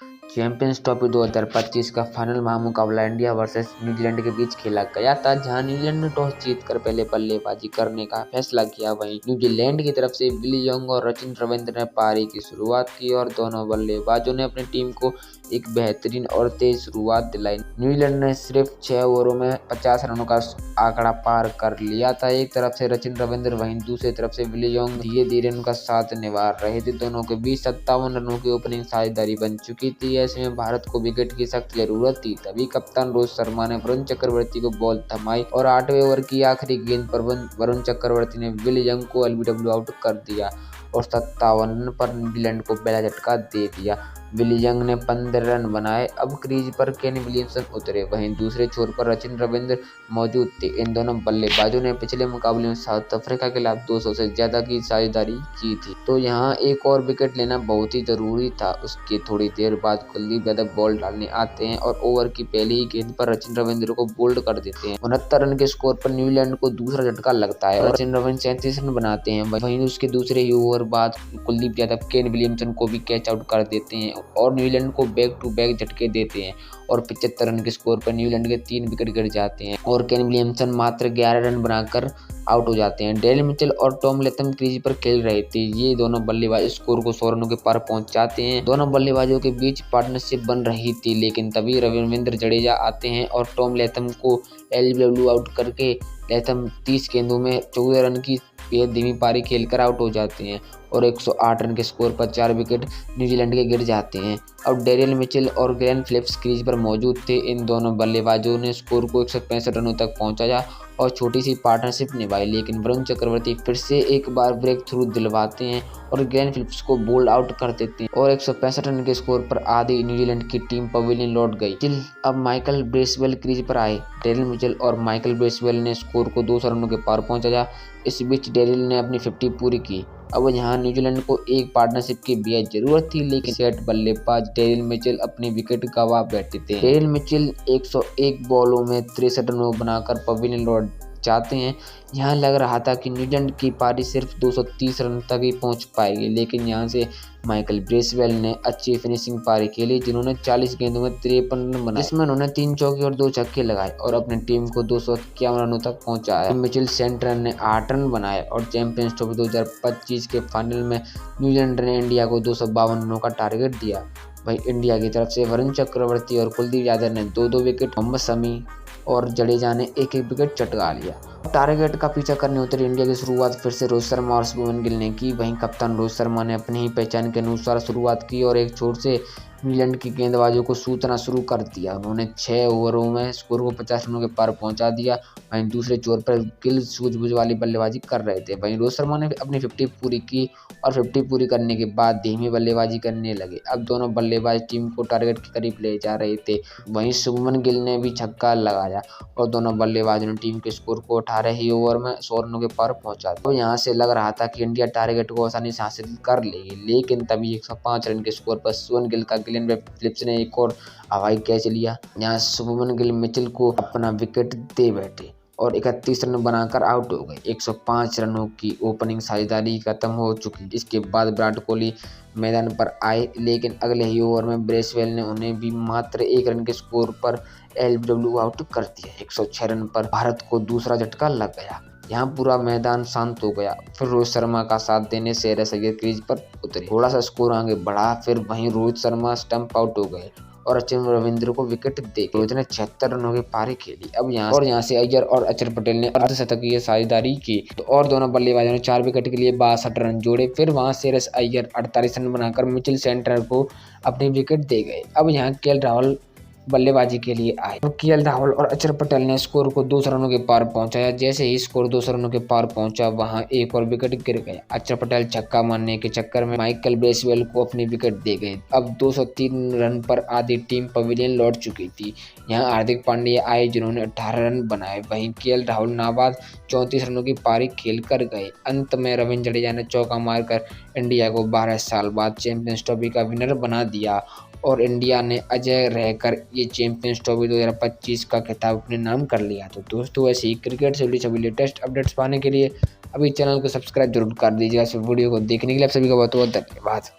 Champions trophy 2025 का final महामुकाबला India versus New Zealand के बीच खेला गया था, जहां न्यूजीलैंड ने टॉस जीतकर पहले बल्लेबाजी करने का फैसला किया। वहीं न्यूजीलैंड की तरफ से विली यंग और सचिन रविंद्र ने पारी की शुरुआत की और दोनों बल्लेबाजों ने अपनी टीम को एक बेहतरीन और तेज शुरुआत दिलाई। न्यूजीलैंड ने सिर्फ 6 ओवरों में 50 रनों का आंकड़ा पार कर लिया था। एक तरफ से सचिन रविंद्र, वहीं दूसरी तरफ से विली यंग धीरे धीरे उनका साथ निभा रहे थे। दोनों के बीच 57 रनों की ओपनिंग साझेदारी बन चुकी थी। ऐसे में भारत को विकेट की सख्त जरूरत थी। तभी कप्तान रोहित शर्मा ने वरुण चक्रवर्ती को बॉल थमाई और 8वें ओवर की आखिरी गेंद पर वरुण चक्रवर्ती ने विली यंग को एलबीडब्ल्यू आउट कर दिया और 57 रन पर न्यूजीलैंड को पहला झटका दे दिया। विली यंग ने 15 रन बनाए। अब क्रीज पर केन विलियमसन उतरे, वहीं दूसरे छोर पर सचिन रविंद्र मौजूद थे। इन दोनों बल्लेबाजों ने पिछले मुकाबले में साउथ अफ्रीका के खिलाफ 200 से ज्यादा की साझेदारी की थी, तो यहाँ एक और विकेट लेना बहुत ही जरूरी था। उसके थोड़ी देर बाद कुलदीप यादव बॉल डालने आते हैं और ओवर की पहली ही गेंद पर सचिन रविंद्र को बोल्ड कर देते हैं। 69 रन के स्कोर पर न्यूजीलैंड को दूसरा झटका लगता है और सचिन रविंद्र 37 रन बनाते हैं। वहीं उसके दूसरे ही ओवर बाद कुलदीप यादव केन विलियमसन को भी कैच आउट कर देते हैं और न्यूजीलैंड को बैक टू बैक झटके देते हैं और 75 रन के स्कोर पर न्यूजीलैंड के 3 विकेट गिर जाते हैं और केन विलियमसन मात्र 11 रन बनाकर आउट हो जाते हैं। डेरिल मिचेल और टॉम लेथम क्रीज पर खेल रहे थे। ये दोनों बल्लेबाज स्कोर को 100 रनों के पार पहुंच जाते हैं। दोनों बल्लेबाजों के बीच पार्टनरशिप बन रही थी, लेकिन तभी रविंद्र जडेजा आते हैं और टॉम लेथम को एलबीडब्ल्यू आउट करके लेथम 30 गेंदों में 14 रन की बेहद धीमी पारी खेलकर आउट हो जाते हैं और 108 रन के स्कोर पर 4 विकेट न्यूजीलैंड के गिर जाते हैं। अब डेरिल मिचेल और ग्लेन फिलिप्स क्रीज पर मौजूद थे। इन दोनों बल्लेबाजों ने स्कोर को 165 रनों तक पहुंचाया और छोटी सी पार्टनरशिप निभाई, लेकिन वरुण चक्रवर्ती फिर से एक बार ब्रेक थ्रू दिलवाते हैं और ग्लेन फिलिप्स को बोल्ड आउट कर देते हैं और 165 रन के स्कोर पर आधी न्यूजीलैंड की टीम पवेलियन लौट गई। अब माइकल ब्रेसवेल क्रीज पर आए। डेरिल मिचेल और माइकल ब्रेसवेल ने स्कोर को 200 रनों के पार पहुंचाया। इस बीच डेरिल ने अपनी 50 पूरी की। अब यहाँ न्यूजीलैंड को एक पार्टनरशिप की बेहद जरूरत थी, लेकिन सेट बल्लेबाज डेरिल मिचेल अपनी विकेट गंवा बैठे थे। डेरिल मिचेल 101 बॉलों में 63 रन बनाकर पवेलियन लौट जाते हैं। यहाँ लग रहा था कि न्यूजीलैंड की पारी सिर्फ 230 रन तक ही पहुंच पाएगी, लेकिन यहाँ से माइकल ब्रेसवेल ने अच्छी फिनिशिंग पारी खेली, जिन्होंने 40 गेंदों में 53 रन बनाए, जिसमें उन्होंने 3 चौके और 2 छक्के लगाए और अपनी टीम को 251 रनों तक पहुंचाया। मिचेल सेंटर ने 8 रन बनाए और चैंपियंस ट्रॉफी 2025 के फाइनल में न्यूजीलैंड ने इंडिया को 252 रनों का टारगेट दिया। वहीं इंडिया की तरफ से वरुण चक्रवर्ती और कुलदीप यादव ने 2-2 विकेट, मोहम्मद शमी और जडेजा ने 1-1 विकेट चटका लिया। टारगेट का पीछा करने उतरे इंडिया की शुरुआत फिर से रोहित शर्मा और शुभमन गिल ने की। वहीं कप्तान रोहित शर्मा ने अपनी ही पहचान के अनुसार शुरुआत की और एक छोर से न्यूजीलैंड की गेंदबाजों को सूतना शुरू कर दिया। उन्होंने 6 ओवरों में स्कोर को 50 रनों के पार पहुंचा दिया। वहीं दूसरे छोर पर गिल सूझबूझ वाली बल्लेबाजी कर रहे थे। वहीं रोहित शर्मा ने अपनी 50 पूरी की और 50 पूरी करने के बाद धीमी बल्लेबाजी करने लगे। अब दोनों बल्लेबाज टीम को टारगेट के करीब ले जा रहे थे। वहीं शुभमन गिल ने भी छक्का लगाया और दोनों बल्लेबाजों ने टीम के स्कोर को 18 ही ओवर में 100 रनों के पार पहुंचा दिया। तो यहाँ से लग रहा था कि इंडिया टारगेट को आसानी से हासिल कर लेगी, लेकिन तभी 105 रन के स्कोर पर शुभमन गिल का ग्लेन फिलिप्स ने एक और हवाई कैच लिया। यहाँ शुभमन गिल मिचेल को अपना विकेट दे बैठे और 31 रन बनाकर आउट हो गए। 105 रनों की ओपनिंग साझेदारी खत्म हो चुकी। इसके बाद विराट कोहली मैदान पर आए, लेकिन अगले ही ओवर में ब्रेसवेल ने उन्हें भी मात्र 1 रन के स्कोर पर एलबीडब्ल्यू आउट कर दिया। 106 रन पर भारत को दूसरा झटका लग गया। यहाँ पूरा मैदान शांत हो गया। फिर रोहित शर्मा का साथ देने श्रेयस अय्यर क्रीज पर उतरे। थोड़ा सा स्कोर आगे बढ़ा, फिर वहीं रोहित शर्मा स्टंप आउट हो गए और सचिन रविंद्र को विकेट दे रोहित ने 76 रनों की पारी खेली। अब यहाँ से अय्यर और अक्षर पटेल ने अर्धशतकीय साझेदारी की तो और दोनों बल्लेबाजों ने 4 विकेट के लिए 62 रन जोड़े। फिर वहां श्रेयस अय्यर 48 रन बनाकर मिचेल सेंटर को अपनी विकेट दे गए। अब यहाँ केएल राहुल बल्लेबाजी के लिए आए तो केएल राहुल और अक्षर पटेल ने स्कोर को 200 रनों के पार पहुंचाया। जैसे ही स्कोर 200 रनों के पार पहुंचा, वहां एक और विकेट गिर गया। अक्षर पटेल छक्का मारने के चक्कर में माइकल ब्रेसवेल को अपनी विकेट दे गए। अब 203 रन पर आधी टीम पवेलियन लौट चुकी थी। यहाँ हार्दिक पांड्या आए, जिन्होंने 18 रन बनाए। वहीं केएल राहुल नाबाद 34 रनों की पारी खेल कर गए। अंत में रविंद्र जडेजा ने चौका मारकर इंडिया को 12 साल बाद चैंपियंस ट्रॉफी का विनर बना दिया और इंडिया ने अजय रहकर ये चैंपियंस ट्रॉफी 2025 का खिताब अपने नाम कर लिया। तो दोस्तों, ऐसे ही क्रिकेट से जुड़ी सभी लेटेस्ट अपडेट्स पाने के लिए अभी चैनल को सब्सक्राइब जरूर कर दीजिएगा। इस वीडियो को देखने के लिए आप सभी का बहुत बहुत धन्यवाद।